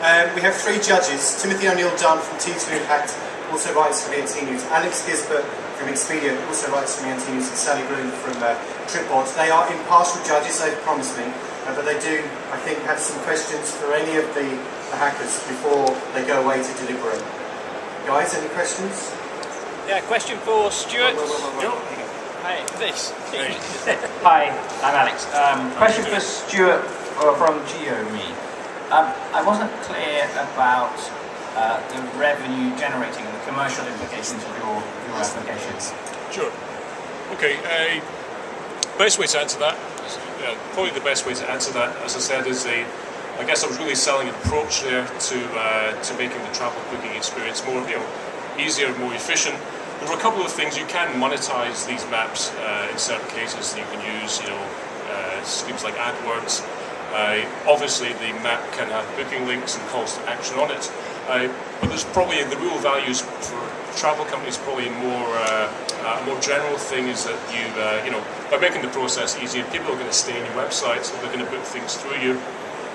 We have 3 judges. Timothy O'Neill Dunn from T2 Impact also writes for me at Tnooz. Alex Gisbert from Expedia also writes for me at Tnooz, and Sally Bloom from Tripod. They are impartial judges, they've promised me, but they do, I think, have some questions for any of the hackers before they go away to deliberate. Guys, any questions? Yeah, question for Stuart. Hi, please. Hi, I'm Alex. Question for Stuart from GeoMe. I wasn't clear about the revenue generating and the commercial implications of your applications. Sure. Okay. Best way to answer that, probably the best way to answer that, as I said, is I guess I was really selling an approach there to making the travel booking experience more, easier, more efficient. There are a couple of things you can monetize these maps in certain cases. You can use, schemes like AdWords. Obviously, the map can have booking links and calls to action on it. But there's probably the real values for travel companies. Probably a more general thing is that by making the process easier, people are going to stay on your website. So they're going to book things through you.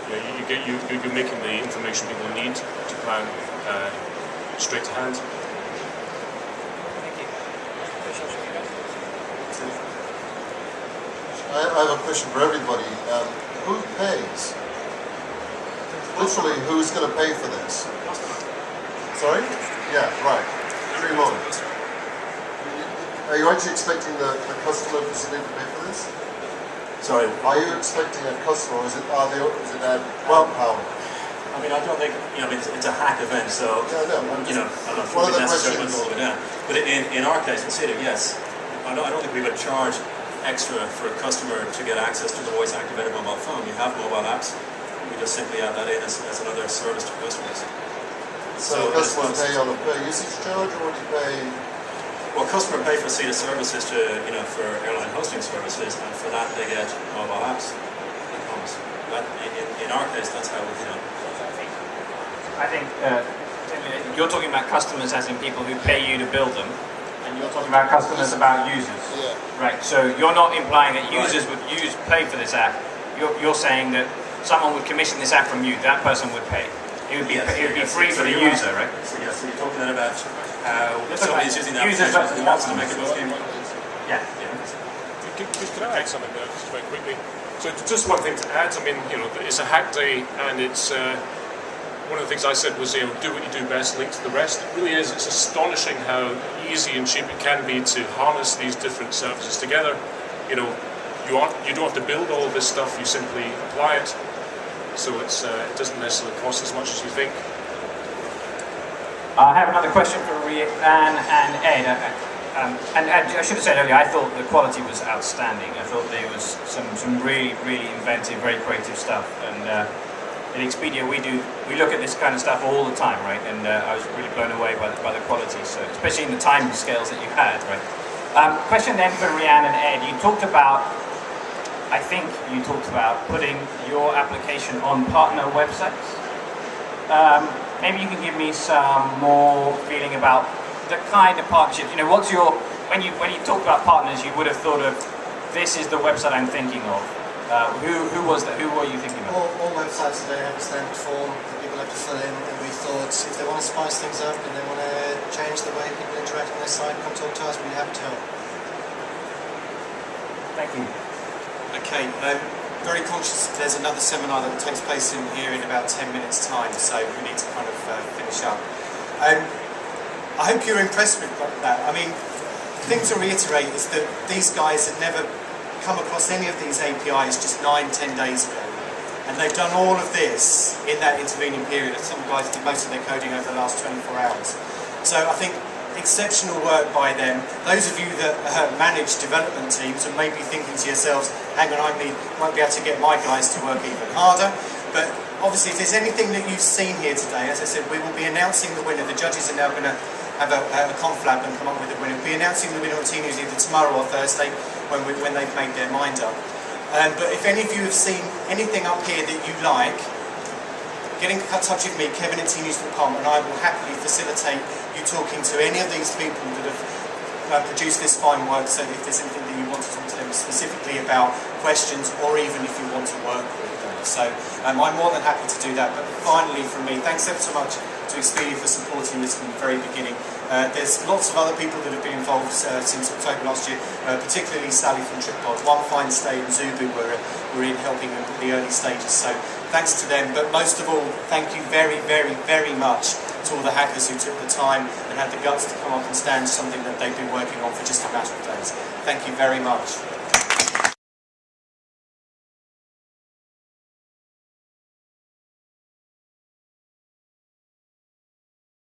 You're making the information people need to plan straight to hand. I have a question for everybody. Who pays? Literally, who's going to pay for this? Sorry? Yeah, right. 3 months. Are you actually expecting the customer facility to pay for this? Sorry. Are you expecting a customer, or is it ad power? I mean, I don't think, it's a hack event, so, I'm not sure if necessarily all of it down. But in our case, in CEDIC, yes. I don't think we would charge extra for a customer to get access to the voice-activated mobile phone. You have mobile apps. We just simply add that in as another service to customers. So customers pay on a per usage charge, or do you pay? Well, customer pay for CEDA services for airline hosting services, and for that they get mobile apps. In our case, that's how we do it. I think you're talking about customers as in people who pay you to build them, and you're talking about customers about users. Yeah. Right, so you're not implying that users would pay for this app. You're saying that someone would commission this app from you, that person would pay. It would be free for the user, right? So yes, so you're talking then about how somebody is using the application and wants to make a booking. Yeah. Can I add something there, just very quickly? So just one thing to add, it's a hack day, and it's one of the things I said was, do what you do best, link to the rest. It really is. It's astonishing how easy and cheap it can be to harness these different services together. You don't have to build all of this stuff. You simply apply it. So it doesn't necessarily cost as much as you think. I have another question for Rhiannon and Ed. And I should have said earlier, I thought the quality was outstanding. I thought there was some really, really inventive, very creative stuff. And in Expedia, we look at this kind of stuff all the time, right? And I was really blown away by the quality, so especially in the time scales that you had, right? Question then for Rhiannon and Ed. I think you talked about putting your application on partner websites. Maybe you can give me some more feeling about the kind of partnerships. When you talk about partners, you would have thought of, this is the website I'm thinking of. Who was that? Who were you thinking of? All websites today have a standard form that people have to fill in, and we thought if they want to spice things up and they want to change the way people interact on their site, come talk to us, we'd be happy to help. Thank you. Okay, very conscious there's another seminar that takes place in here in about 10 minutes time, so we need to kind of finish up. I hope you're impressed with that. I mean, the thing to reiterate is that these guys had never come across any of these APIs just 9-10 days ago, and they've done all of this in that intervening period. Some guys did most of their coding over the last 24 hours. So I think exceptional work by them. Those of you that manage development teams and may be thinking to yourselves, hang on, I might be able to get my guys to work even harder. But obviously, if there's anything that you've seen here today, as I said, we will be announcing the winner. The judges are now going to have a conflab and come up with a winner. We'll be announcing the winner on Tnooz either tomorrow or Thursday when they've made their mind up. But if any of you have seen anything up here that you like, get in touch with me, Kevin at Tnooz.com, and I will happily facilitate you talking to any of these people that have produced this fine work. So if there's anything that you want to talk to them specifically about, questions, or even if you want to work with them. So I'm more than happy to do that. But finally from me, thanks ever so much to Expedia for supporting this from the very beginning. There's lots of other people that have been involved since October last year, particularly Sally from Tripod. One Fine Stay and Zubu were in helping them at the early stages. So thanks to them, but most of all, thank you very, very, very much to all the hackers who took the time and had the guts to come up and stand something that they've been working on for just a matter of days. Thank you very much.